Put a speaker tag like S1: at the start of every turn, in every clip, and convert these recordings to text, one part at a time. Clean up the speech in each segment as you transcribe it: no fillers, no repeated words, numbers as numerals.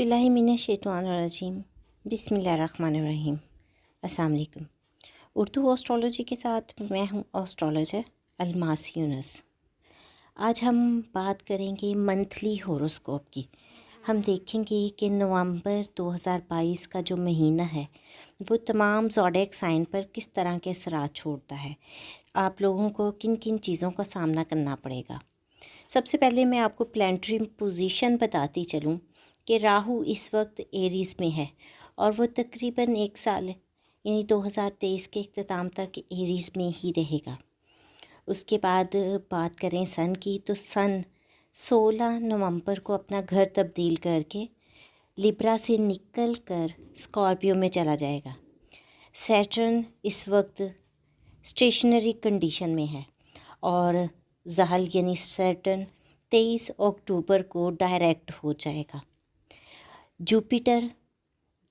S1: औज़ुबिल्लाहि मिनश्शैतानिर्रजीम बिस्मिल्लाहिर्रहमानिर्रहीम। अस्सलाम वालेकुम। उर्दू एस्ट्रोलॉजी के साथ मैं हूँ एस्ट्रोलॉजर अलमास यूनुस। आज हम बात करेंगे मंथली होरोस्कोप की। हम देखेंगे कि नवंबर 2022 का जो महीना है वो तमाम ज़ोडिएक साइन पर किस तरह के असरात छोड़ता है। आप लोगों को किन किन चीज़ों का सामना करना पड़ेगा। सबसे पहले मैं आपको प्लैनेटरी पोजीशन बताती चलूँ कि राहु इस वक्त एरीज़ में है और वो तकरीबन एक साल यानी 2023 के अख्ताम तक एरीज़ में ही रहेगा। उसके बाद बात करें सन की, तो सन 16 नवंबर को अपना घर तब्दील करके लिब्रा से निकल कर स्कॉर्पियो में चला जाएगा। सैटर्न इस वक्त स्टेशनरी कंडीशन में है और ज़हल यानी सैटर्न 23 अक्टूबर को डायरेक्ट हो जाएगा। जुपिटर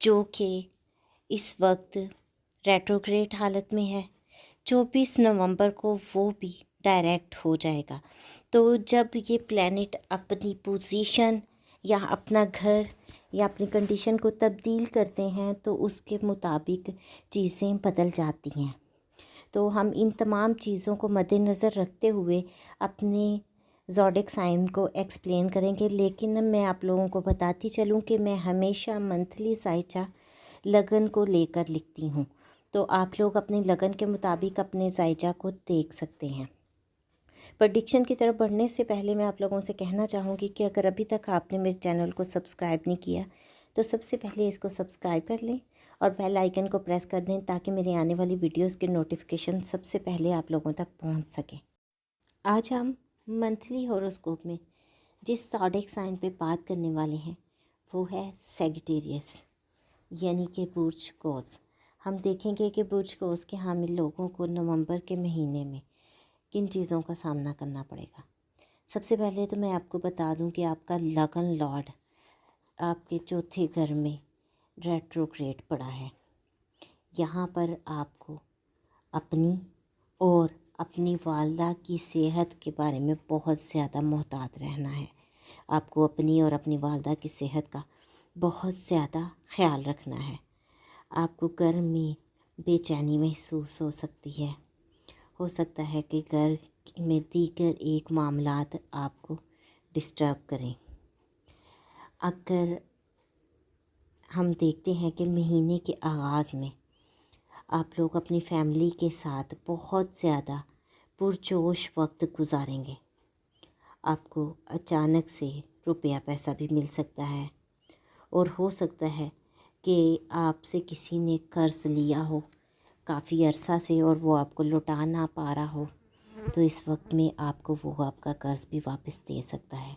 S1: जो कि इस वक्त रेट्रोग्रेड हालत में है, 24 नवंबर को वो भी डायरेक्ट हो जाएगा। तो जब ये प्लैनेट अपनी पोजीशन या अपना घर या अपनी कंडीशन को तब्दील करते हैं तो उसके मुताबिक चीज़ें बदल जाती हैं। तो हम इन तमाम चीज़ों को मद्देनज़र रखते हुए अपने ज़ोडिएक साइन को एक्सप्लेन करेंगे। लेकिन मैं आप लोगों को बताती चलूँ कि मैं हमेशा मंथली ज़ायचा लगन को लेकर लिखती हूँ, तो आप लोग अपनी लगन के मुताबिक अपने ज़ायचा को देख सकते हैं। प्रेडिक्शन की तरफ बढ़ने से पहले मैं आप लोगों से कहना चाहूँगी कि अगर अभी तक आपने मेरे चैनल को सब्सक्राइब नहीं किया तो सबसे पहले इसको सब्सक्राइब कर लें और बेल आइकन को प्रेस कर दें ताकि मेरे आने वाली वीडियोस के नोटिफिकेशन सबसे पहले आप लोगों तक पहुंच सके। आज हम मंथली हॉरोस्कोप में जिस ज़ोडिएक साइन पे बात करने वाले हैं वो है सैजिटेरियस यानी कि बुर्ज कौस। हम देखेंगे कि बुर्ज कौस के हामिल लोगों को नवंबर के महीने में किन चीज़ों का सामना करना पड़ेगा। सबसे पहले तो मैं आपको बता दूं कि आपका लगन लॉर्ड आपके चौथे घर में रेट्रोग्रेड पड़ा है। यहाँ पर आपको अपनी और अपनी वालदा की सेहत के बारे में बहुत ज़्यादा मोहतात रहना है। आपको अपनी और अपनी वालदा की सेहत का बहुत ज़्यादा ख्याल रखना है। आपको घर में बेचैनी महसूस हो सकती है। हो सकता है कि घर में दीगर एक मामलात आपको डिस्टर्ब करें। अगर हम देखते हैं कि महीने के आगाज़ में आप लोग अपनी फैमिली के साथ बहुत ज़्यादा पुरजोश वक्त गुजारेंगे। आपको अचानक से रुपया पैसा भी मिल सकता है और हो सकता है कि आपसे किसी ने कर्ज़ लिया हो काफ़ी अरसा से और वो आपको लौटा ना पा रहा हो, तो इस वक्त में आपको वो आपका कर्ज़ भी वापस दे सकता है।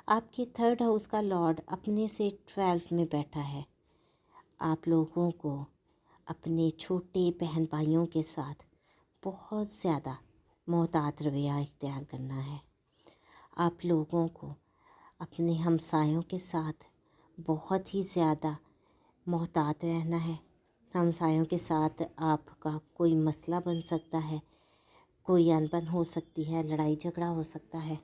S1: आपके थर्ड हाउस का लॉर्ड अपने से 12 में बैठा है। आप लोगों को अपने छोटे बहन भाइयों के साथ बहुत ज़्यादा मोहतात रवैया इख्तियार करना है। आप लोगों को अपने हमसायों के साथ बहुत ही ज़्यादा मोहतात रहना है। हमसायों के साथ आपका कोई मसला बन सकता है, कोई अनबन हो सकती है, लड़ाई झगड़ा हो सकता है।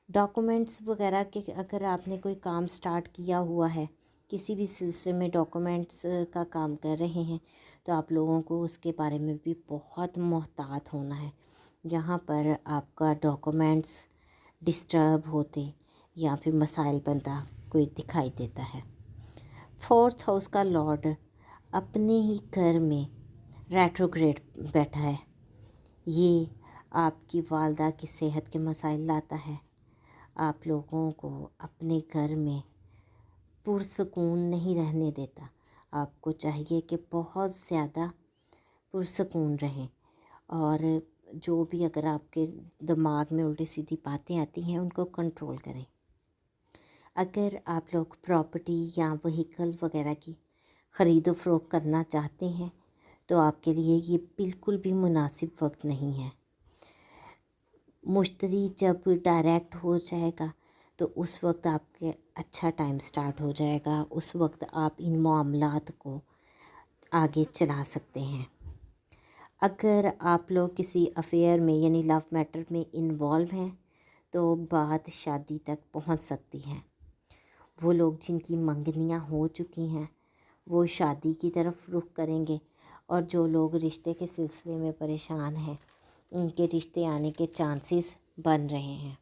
S1: डॉक्यूमेंट्स वगैरह के अगर आपने कोई काम स्टार्ट किया हुआ है, किसी भी सिलसिले में डॉक्यूमेंट्स का काम कर रहे हैं, तो आप लोगों को उसके बारे में भी बहुत मोहतात होना है। यहाँ पर आपका डॉक्यूमेंट्स डिस्टर्ब होते या फिर मसाइल बनता कोई दिखाई देता है। फोर्थ हाउस का लॉर्ड अपने ही घर में रेट्रोग्रेड बैठा है। ये आपकी वालदा की सेहत के मसाइल लाता है। आप लोगों को अपने घर में पुरसकून नहीं रहने देता। आपको चाहिए कि बहुत ज़्यादा पुरसकून रहें और जो भी अगर आपके दिमाग में उल्टी सीधी बातें आती हैं उनको कंट्रोल करें। अगर आप लोग प्रॉपर्टी या व्हीकल वगैरह की ख़रीदो फ़रोख्त करना चाहते हैं तो आपके लिए ये बिल्कुल भी मुनासिब वक्त नहीं है। मुश्तरी जब डायरेक्ट हो जाएगा तो उस वक्त आपके अच्छा टाइम स्टार्ट हो जाएगा। उस वक्त आप इन मामलात को आगे चला सकते हैं। अगर आप लोग किसी अफेयर में यानी लव मैटर में इन्वॉल्व हैं तो बात शादी तक पहुंच सकती है। وہ لوگ جن کی منگنیاں ہو چکی ہیں وہ شادی کی طرف رخ کریں گے، اور جو لوگ رشتے کے سلسلے میں پریشان ہیں ان کے رشتے آنے کے چانسز بن رہے ہیں۔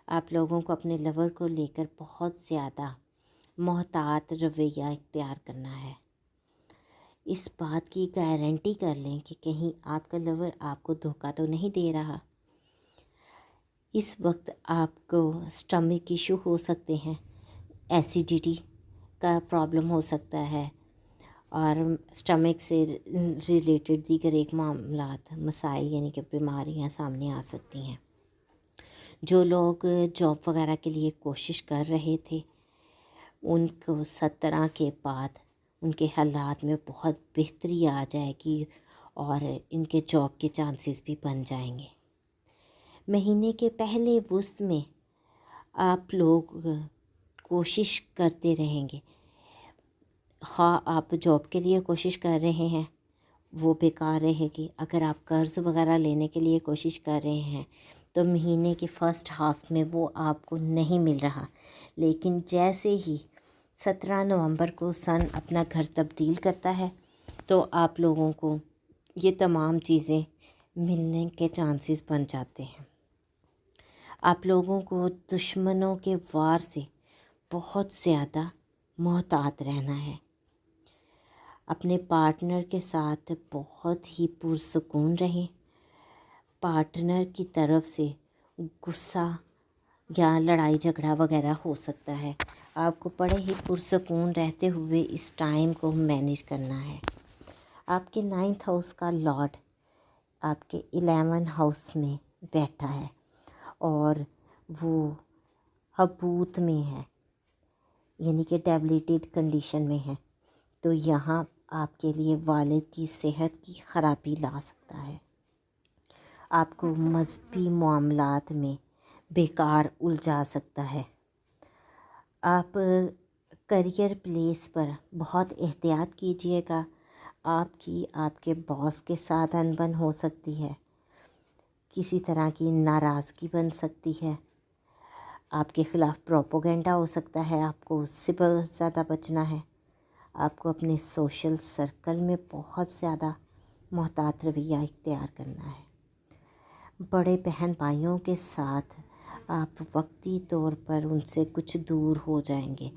S1: آپ لوگوں کو اپنے لور کو لے کر بہت زیادہ محتاط رویہ اختیار کرنا ہے۔ اس بات کی گارنٹی کر لیں کہ کہیں آپ کا لور آپ کو دھوکہ تو نہیں دے رہا۔ اس وقت آپ کو سٹمک ایشو ہو سکتے ہیں، ایسیڈیٹی کا پرابلم ہو سکتا ہے، اور سٹمک سے ریلیٹڈ دیگر ایک معاملات مسائل یعنی کہ بیماریاں سامنے آ سکتی ہیں۔ جو لوگ جاب وغیرہ کے لیے کوشش کر رہے تھے ان کو 17 کے بعد ان کے حالات میں بہت بہتری آ جائے گی اور ان کے جاب کے چانسز بھی بن جائیں گے۔ مہینے کے پہلے وسط میں آپ لوگ کوشش کرتے رہیں گے، خواہ آپ جاب کے لیے کوشش کر رہے ہیں وہ بیکار رہے گی، اگر آپ قرض وغیرہ لینے کے لیے کوشش کر رہے ہیں تو مہینے کے فرسٹ ہاف میں وہ آپ کو نہیں مل رہا، لیکن جیسے ہی 17 نومبر کو سن اپنا گھر تبدیل کرتا ہے تو آپ لوگوں کو یہ تمام چیزیں ملنے کے چانسز بن جاتے ہیں۔ آپ لوگوں کو دشمنوں کے وار سے بہت زیادہ محتاط رہنا ہے۔ اپنے پارٹنر کے ساتھ بہت ہی پرسکون رہیں۔ پارٹنر کی طرف سے غصہ یا لڑائی جھگڑا وغیرہ ہو سکتا ہے، آپ کو بڑے ہی پرسکون رہتے ہوئے اس ٹائم کو مینیج کرنا ہے۔ آپ کے 9th ہاؤس کا لارڈ آپ کے 11 ہاؤس میں بیٹھا ہے اور وہ حبوط میں ہے، یعنی کہ ڈیبلیٹیڈ کنڈیشن میں ہے، تو یہاں آپ کے لیے والد کی صحت کی خرابی لا سکتا ہے۔ آپ کو مذہبی معاملات میں بیکار الجھا سکتا ہے۔ آپ کریئر پلیس پر بہت احتیاط کیجیے گا۔ آپ کے باس کے ساتھ انبن ہو سکتی ہے، کسی طرح کی ناراضگی بن سکتی ہے، آپ کے خلاف پروپیگنڈا ہو سکتا ہے، آپ کو اس سے بہت زیادہ بچنا ہے۔ آپ کو اپنے سوشل سرکل میں بہت زیادہ محتاط رویہ اختیار کرنا ہے۔ بڑے بہن بھائیوں کے ساتھ آپ وقتی طور پر ان سے کچھ دور ہو جائیں گے۔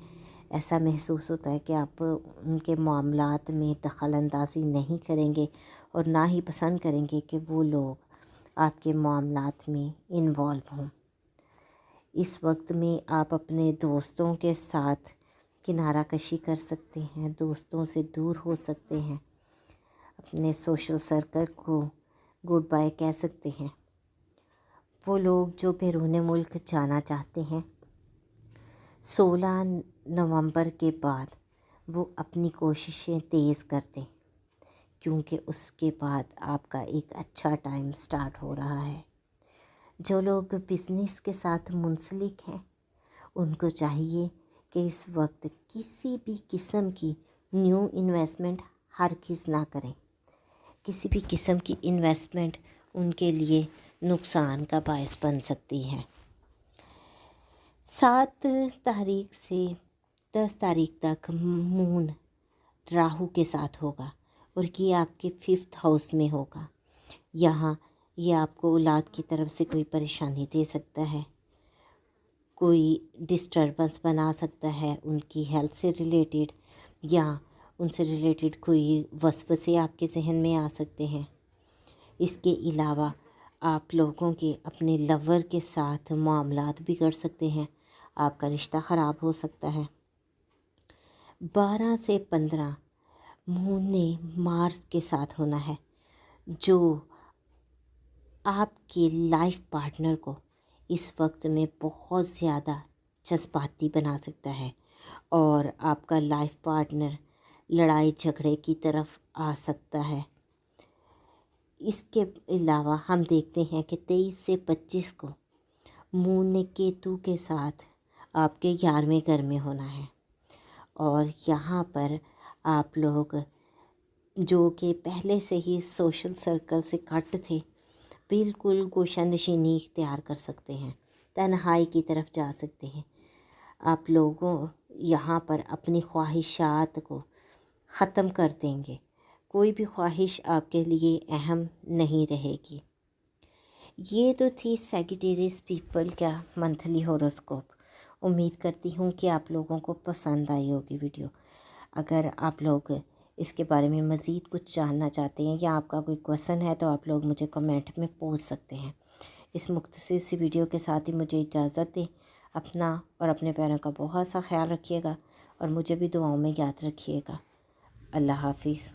S1: ایسا محسوس ہوتا ہے کہ آپ ان کے معاملات میں دخل اندازی نہیں کریں گے اور نہ ہی پسند کریں گے کہ وہ لوگ آپ کے معاملات میں انوالو ہوں۔ اس وقت میں آپ اپنے دوستوں کے ساتھ کنارہ کشی کر سکتے ہیں، دوستوں سے دور ہو سکتے ہیں، اپنے سوشل سرکل کو گڈ بائی کہہ سکتے ہیں۔ وہ لوگ جو بیرون ملک جانا چاہتے ہیں 16 نومبر کے بعد وہ اپنی کوششیں تیز کر دیں، کیونکہ اس کے بعد آپ کا ایک اچھا ٹائم سٹارٹ ہو رہا ہے۔ جو لوگ بزنس کے ساتھ منسلک ہیں ان کو چاہیے کہ اس وقت کسی بھی قسم کی نیو انویسٹمنٹ ہرگز نہ کریں۔ کسی بھی قسم کی انویسٹمنٹ ان کے لیے نقصان کا باعث بن سکتی ہے۔ 7 تاریخ سے 10 تاریخ تک مون راہو کے ساتھ ہوگا اور یہ آپ کے 5th ہاؤس میں ہوگا۔ یہاں یہ آپ کو اولاد کی طرف سے کوئی پریشانی دے سکتا ہے، کوئی ڈسٹربنس بنا سکتا ہے ان کی ہیلتھ سے ریلیٹڈ، یا ان سے ریلیٹڈ کوئی وسوسے آپ کے ذہن میں آ سکتے ہیں۔ اس کے علاوہ آپ لوگوں کے اپنے لور کے ساتھ معاملات بگڑ سکتے ہیں، آپ کا رشتہ خراب ہو سکتا ہے۔ 12 سے 15 مون نے مارس کے ساتھ ہونا ہے، جو آپ کے لائف پارٹنر کو اس وقت میں بہت زیادہ جذباتی بنا سکتا ہے اور آپ کا لائف پارٹنر لڑائی جھگڑے کی طرف آ سکتا ہے۔ اس کے علاوہ ہم دیکھتے ہیں کہ 23 سے 25 کو مون نے کیتو کے ساتھ آپ کے 11ویں گھر میں ہونا ہے، اور یہاں پر آپ لوگ جو کہ پہلے سے ہی سوشل سرکل سے کٹ تھے بالکل گوشہ نشینی اختیار کر سکتے ہیں، تنہائی کی طرف جا سکتے ہیں۔ آپ لوگوں یہاں پر اپنی خواہشات کو ختم کر دیں گے، کوئی بھی خواہش آپ کے لیے اہم نہیں رہے گی۔ یہ تو تھی سیگیٹیریس پیپل کا منتھلی ہوروسکوپ۔ امید کرتی ہوں کہ آپ لوگوں کو پسند آئی ہوگی ویڈیو۔ اگر آپ لوگ اس کے بارے میں مزید کچھ جاننا چاہتے ہیں یا آپ کا کوئی کویسچن ہے تو آپ لوگ مجھے کمنٹ میں پوچھ سکتے ہیں۔ اس مختصر سی ویڈیو کے ساتھ ہی مجھے اجازت دیں۔ اپنا اور اپنے پیروں کا بہت سا خیال رکھیے گا اور مجھے بھی دعاؤں میں یاد رکھیے گا۔ اللہ حافظ۔